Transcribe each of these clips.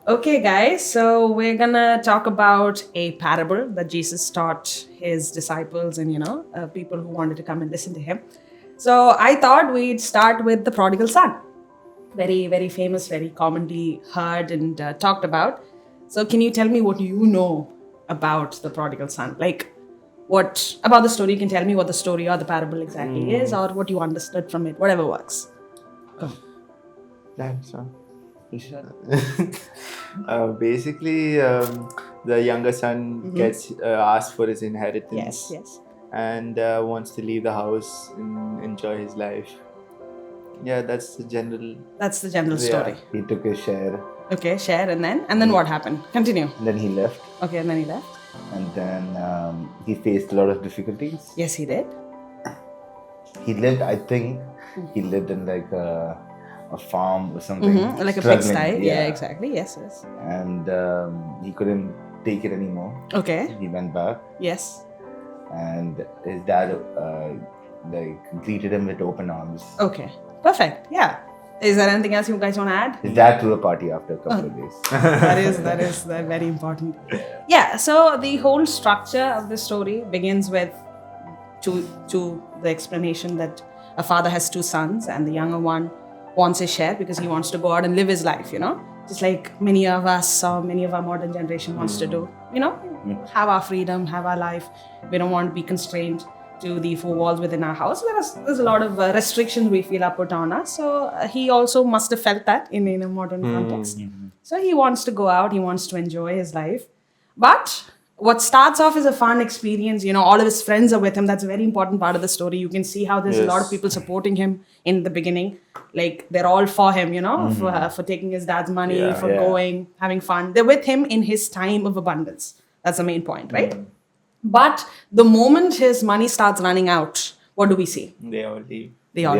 Okay, guys, so we're gonna talk about a parable that Jesus taught his disciples and, people who wanted to come and listen to him. So I thought we'd start with the prodigal son. Very, very famous, very commonly heard and talked about. So, can you tell me what you know about the prodigal son? Like, what about the story? You can tell me what the story or the parable exactly is, or what you understood from it, whatever works. Go. Thanks, sir. Basically, the younger son gets asked for his inheritance Yes. and wants to leave the house and enjoy his life. Yeah, that's the general story. He took his share. Okay, share and then what happened? Continue. And then he left. Okay, and then he left. And then he faced a lot of difficulties. Yes, he did. He lived, I think, in like a farm or something. Like a struggling. pigsty. Yeah, exactly. Yes. And he couldn't take it anymore. Okay. He went back. Yes. And his dad greeted him with open arms. Okay. Perfect. Yeah. Is there anything else you guys want to add? His dad threw a party after a couple of days. that is very important. Yeah. So the whole structure of the story begins with to the explanation that a father has two sons and the younger one wants his share because he wants to go out and live his life, just like many of us or many of our modern generation wants to do, have our freedom, have our life. We don't want to be constrained to the four walls within our house. There's a lot of restrictions we feel are put on us. So he also must have felt that in a modern context. So he wants to go out, he wants to enjoy his life. But what starts off as a fun experience, all of his friends are with him. That's a very important part of the story. You can see how there's a lot of people supporting him in the beginning. Like, they're all for him, for taking his dad's money, going, having fun. They're with him in his time of abundance. That's the main point, right? But the moment his money starts running out, what do we see? They all leave. Leave.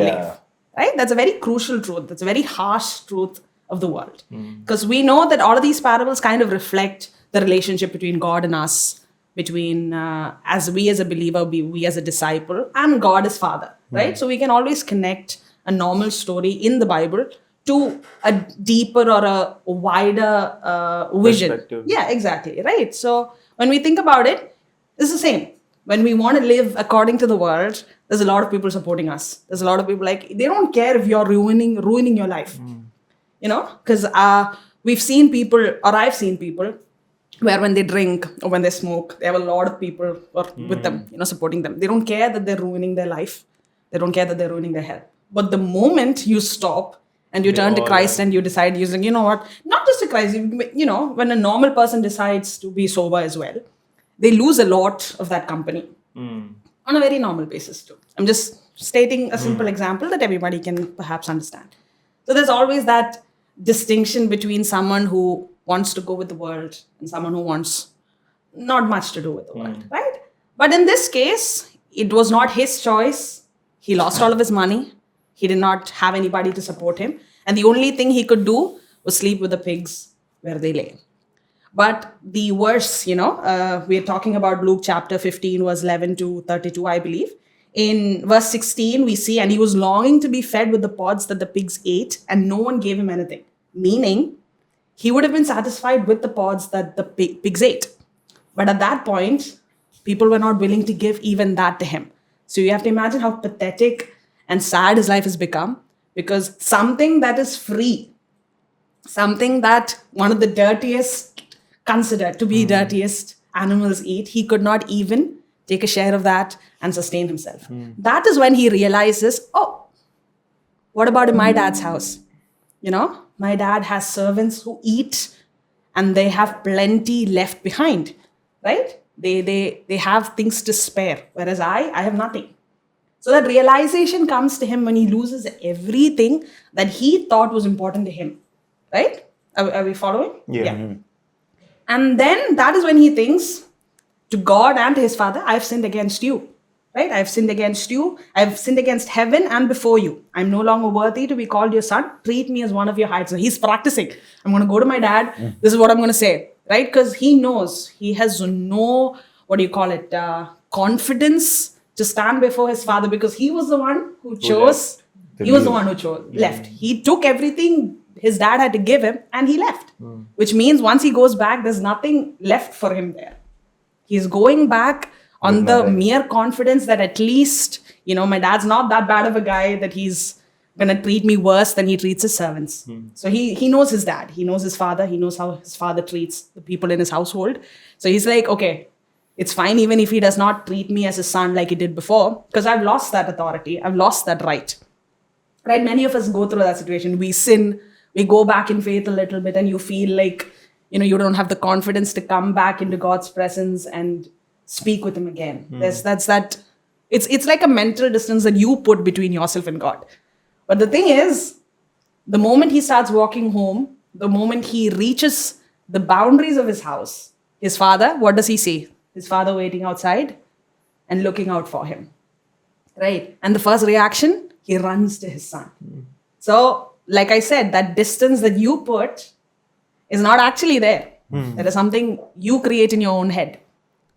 Right? That's a very crucial truth. That's a very harsh truth of the world. Because we know that all of these parables kind of reflect the relationship between God and us, between as we as a believer, we as a disciple, and God as Father, right? So we can always connect a normal story in the Bible to a deeper or a wider vision. Perspective. Yeah, exactly, right? So when we think about it, it's the same. When we want to live according to the world, there's a lot of people supporting us. There's a lot of people they don't care if you're ruining your life, because we've seen people, or I've seen people, where when they drink or when they smoke, they have a lot of people with them, supporting them. They don't care that they're ruining their life. They don't care that they're ruining their health. But the moment you stop and you turn to Christ and you decide using, what, not just to Christ, when a normal person decides to be sober as well, they lose a lot of that company on a very normal basis too. I'm just stating a simple example that everybody can perhaps understand. So there's always that distinction between someone who wants to go with the world and someone who wants not much to do with the world, right? But in this case, it was not his choice. He lost all of his money. He did not have anybody to support him. And the only thing he could do was sleep with the pigs where they lay. But the verse, we're talking about Luke chapter 15, verse 11 to 32, I believe. In verse 16, we see, and he was longing to be fed with the pods that the pigs ate, and no one gave him anything. Meaning, he would have been satisfied with the pods that the pigs ate. But at that point, people were not willing to give even that to him. So you have to imagine how pathetic and sad his life has become, because something that is free, something that one of the dirtiest, considered to be dirtiest animals eat, he could not even take a share of that and sustain himself. That is when he realizes, what about in my dad's house? My dad has servants who eat and they have plenty left behind, right? They have things to spare, whereas I have nothing. So that realization comes to him when he loses everything that he thought was important to him, right? Are we following? Yeah. And then that is when he thinks to God and to his father, I've sinned against you, right? I've sinned against you. I've sinned against heaven and before you. I'm no longer worthy to be called your son. Treat me as one of your hides. So he's practicing. I'm going to go to my dad. This is what I'm going to say, right? Because he knows, he has no, confidence to stand before his father, because he was the one who chose. He was the one who chose, left. He took everything his dad had to give him, and he left. Which means once he goes back, there's nothing left for him there. He's going back on the mere confidence that at least, my dad's not that bad of a guy that he's going to treat me worse than he treats his servants. So he knows his dad. He knows his father. He knows how his father treats the people in his household. So he's like, okay, it's fine even if he does not treat me as a son like he did before, because I've lost that authority. I've lost that right. Right? Many of us go through that situation. We sin. We go back in faith a little bit, and you feel like, you don't have the confidence to come back into God's presence and speak with him again. It's like a mental distance that you put between yourself and God. But the thing is, the moment he starts walking home, the moment he reaches the boundaries of his house, his father, what does he see? His father waiting outside and looking out for him. Right? And the first reaction, he runs to his son. So, like I said, that distance that you put is not actually there. That is something you create in your own head.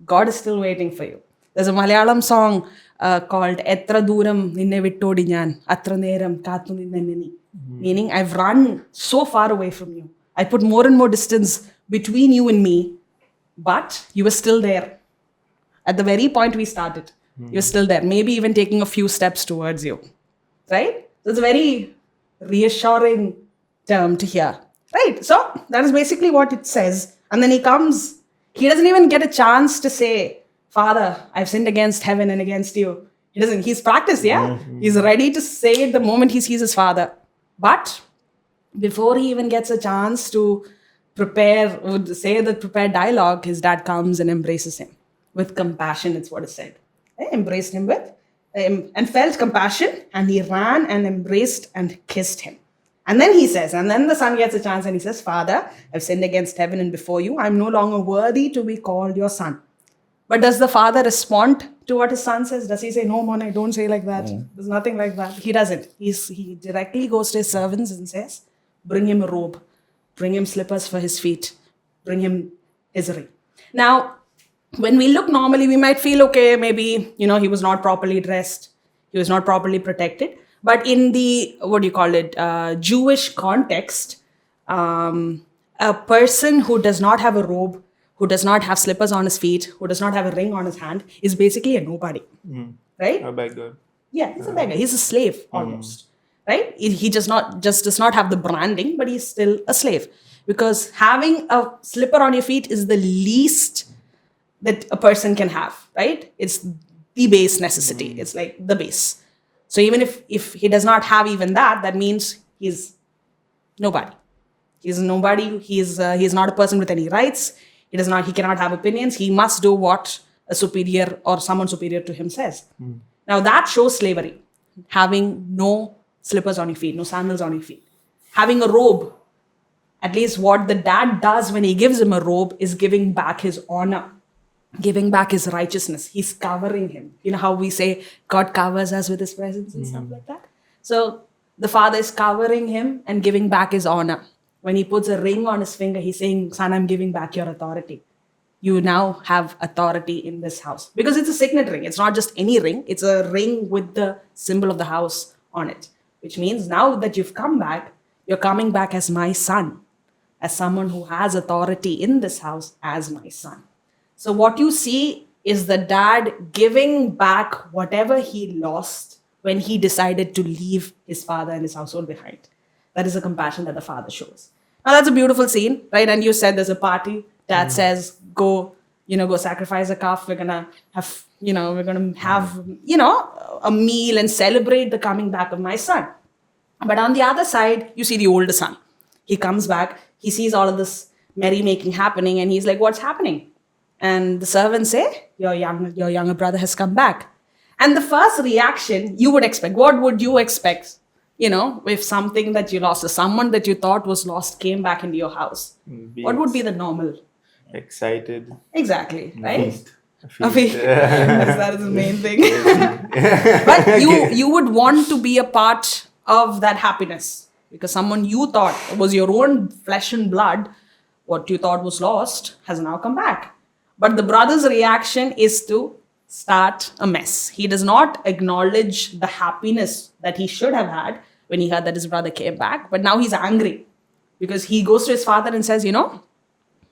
God is still waiting for you. There's a Malayalam song called Etra Duram Ninne Vittodi Njan, Atra Neram Kathu Ninne. Meaning, I've run so far away from you. I put more and more distance between you and me, but you were still there. At the very point we started, you're still there. Maybe even taking a few steps towards you. Right? So it's a very reassuring term to hear. Right? So that is basically what it says. And then he comes. He doesn't even get a chance to say, Father, I've sinned against heaven and against you. He doesn't. He's practiced, yeah? He's ready to say it the moment he sees his father. But before he even gets a chance to say the prepared dialogue, his dad comes and embraces him with compassion, it's what is said. Embraced him and felt compassion, and he ran and embraced and kissed him. And then he says, and then the son gets a chance and he says, Father, I've sinned against heaven and before you. I'm no longer worthy to be called your son. But does the father respond to what his son says? Does he say, no, Mone, don't say like that. There's nothing like that. He doesn't. He directly goes to his servants and says, bring him a robe, bring him slippers for his feet, bring him his ring. Now, when we look normally, we might feel, okay, maybe, he was not properly dressed. He was not properly protected. But in the, Jewish context, a person who does not have a robe, who does not have slippers on his feet, who does not have a ring on his hand, is basically a nobody. Right? A beggar. Yeah, he's a beggar. He's a slave almost. Right? He does not have the branding, but he's still a slave. Because having a slipper on your feet is the least that a person can have, right? It's the base necessity. It's like the base. So even if he does not have even that, that means he's nobody. He's nobody. He's not a person with any rights. He cannot have opinions. He must do what a superior or someone superior to him says. Now that shows slavery. Having no slippers on your feet, no sandals on your feet. Having a robe. At least what the dad does when he gives him a robe is giving back his honor. Giving back his righteousness. He's covering him. You know how we say God covers us with his presence and stuff like that? So the father is covering him and giving back his honor. When he puts a ring on his finger, he's saying, son, I'm giving back your authority. You now have authority in this house. Because it's a signet ring. It's not just any ring. It's a ring with the symbol of the house on it. Which means now that you've come back, you're coming back as my son. As someone who has authority in this house as my son. So what you see is the dad giving back whatever he lost when he decided to leave his father and his household behind. That is the compassion that the father shows. Now that's a beautiful scene, right? And you said there's a party. Dad says, go sacrifice a calf. We're gonna have a meal and celebrate the coming back of my son. But on the other side, you see the older son. He comes back. He sees all of this merrymaking happening, and he's like, what's happening? And the servants say, your younger brother has come back. And the first reaction you would expect, what would you expect? If something that you lost or someone that you thought was lost came back into your house. What would be the normal? Excited. Exactly, right? A feast. That is the main thing. But you would want to be a part of that happiness. Because someone you thought was your own flesh and blood, what you thought was lost, has now come back. But the brother's reaction is to start a mess. He does not acknowledge the happiness that he should have had when he heard that his brother came back. But now he's angry. Because he goes to his father and says,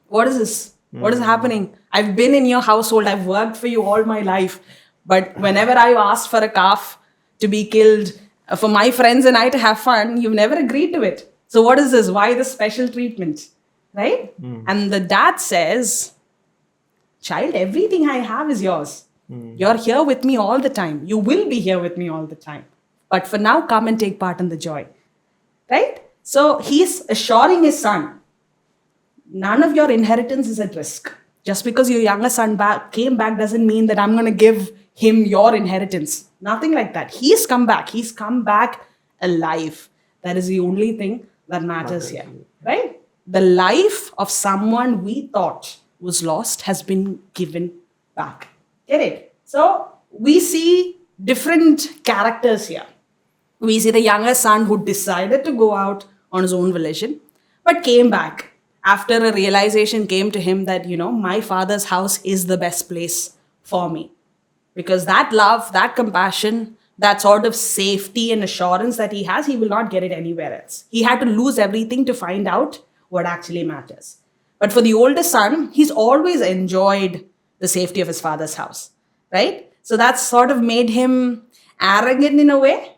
what is this? What is happening? I've been in your household. I've worked for you all my life. But whenever I've asked for a calf to be killed, for my friends and I to have fun, you've never agreed to it. So what is this? Why this special treatment? Right? And the dad says, child, everything I have is yours. You're here with me all the time. You will be here with me all the time. But for now, come and take part in the joy. Right? So he's assuring his son, none of your inheritance is at risk. Just because your younger son came back doesn't mean that I'm going to give him your inheritance. Nothing like that. He's come back. He's come back alive. That is the only thing that matters here. Right? The life of someone we thought was lost has been given back. Get it? So we see different characters here. We see the younger son who decided to go out on his own volition, but came back after a realization came to him that, my father's house is the best place for me. Because that love, that compassion, that sort of safety and assurance that he has, he will not get it anywhere else. He had to lose everything to find out what actually matters. But for the older son, he's always enjoyed the safety of his father's house, right? So that's sort of made him arrogant in a way,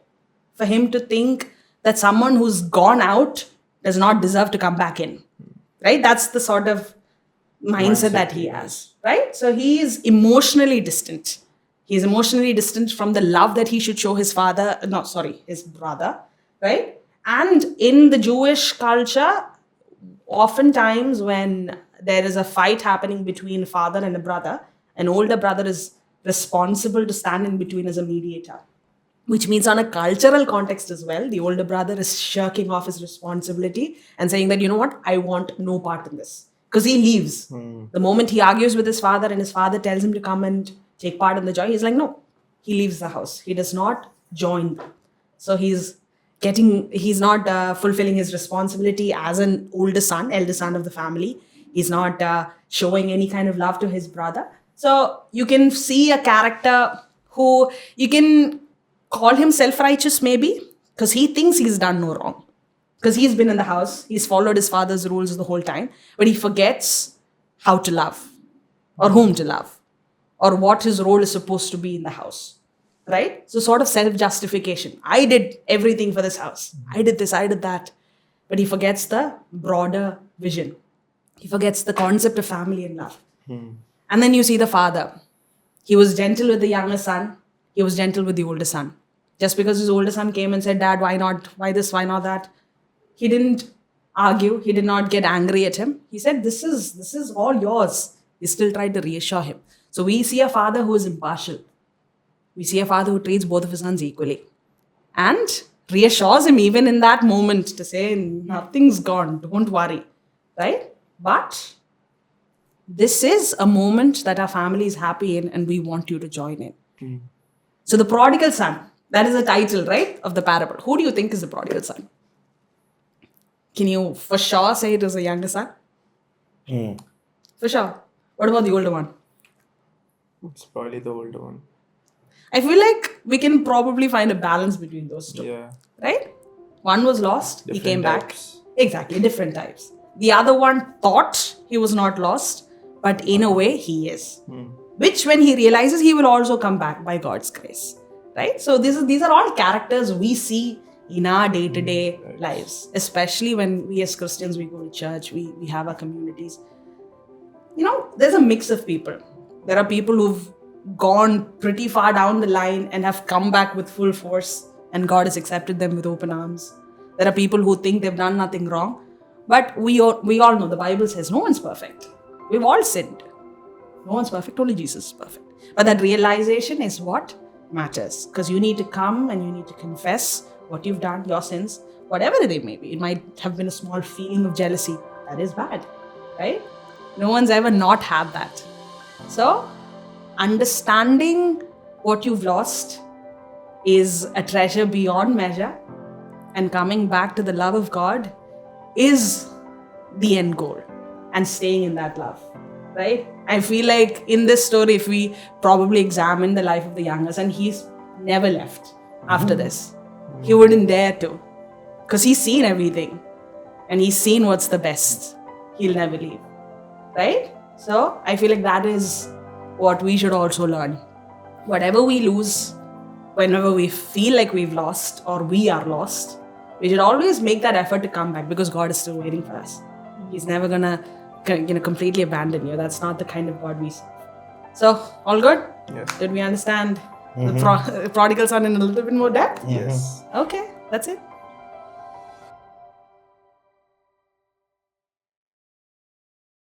for him to think that someone who's gone out does not deserve to come back in. Right? That's the sort of mindset that he has. Right? So he is emotionally distant. He is emotionally distant from the love that he should show his his brother. Right? And in the Jewish culture, oftentimes when there is a fight happening between a father and a brother, an older brother is responsible to stand in between as a mediator. Which means on a cultural context as well, the older brother is shirking off his responsibility and saying that, I want no part in this. Because he leaves. The moment he argues with his father and his father tells him to come and take part in the joy, he's like, no. He leaves the house. He does not join them. So he's not fulfilling his responsibility as an older son, elder son of the family. He's not showing any kind of love to his brother. So you can see a character who you can call him self-righteous maybe, because he thinks he's done no wrong. Because he's been in the house, he's followed his father's rules the whole time, but he forgets how to love, or whom to love, or what his role is supposed to be in the house. Right? So sort of self-justification. I did everything for this house. I did this, I did that. But he forgets the broader vision. He forgets the concept of family and love. And then you see the father. He was gentle with the younger son. He was gentle with the older son. Just because his older son came and said, Dad, why not? Why this? Why not that? He didn't argue. He did not get angry at him. He said, this is all yours. He still tried to reassure him. So we see a father who is impartial. We see a father who treats both of his sons equally. And reassures him even in that moment to say, nothing's gone. Don't worry. Right? But this is a moment that our family is happy in and we want you to join in. So the prodigal son, that is the title, right, of the parable. Who do you think is the prodigal son? Can you for sure say it was the younger son? For sure. What about the older one? It's probably the older one. I feel like we can probably find a balance between those two. Yeah. Right? One was lost, he came types. back. Exactly, different types. The other one thought he was not lost, but in a way he is. Which when he realizes, he will also come back by God's grace. Right? So these are all characters we see in our day-to-day lives. Especially when we as Christians, we go to church, we have our communities. There's a mix of people. There are people who've gone pretty far down the line and have come back with full force, and God has accepted them with open arms. There are people who think they've done nothing wrong. But we all know the Bible says no one's perfect. We've all sinned. No one's perfect, only Jesus is perfect. But that realization is what matters. Because you need to come and you need to confess what you've done, your sins, whatever they may be. It might have been a small feeling of jealousy. That is bad, right? No one's ever not had that. So, understanding what you've lost is a treasure beyond measure. And coming back to the love of God is the end goal. And staying in that love. Right? I feel like in this story, if we probably examine the life of the younger son, he's never left after this. He wouldn't dare to. Because he's seen everything. and he's seen what's the best, he'll never leave. Right? So I feel like that is what we should also learn. Whatever we lose, whenever we feel like we've lost or we are lost, we should always make that effort to come back because God is still waiting for us. He's never gonna completely abandon you. That's not the kind of God we serve. So, all good? Yes. Did we understand the prodigal son in a little bit more depth? Yes. Okay, that's it.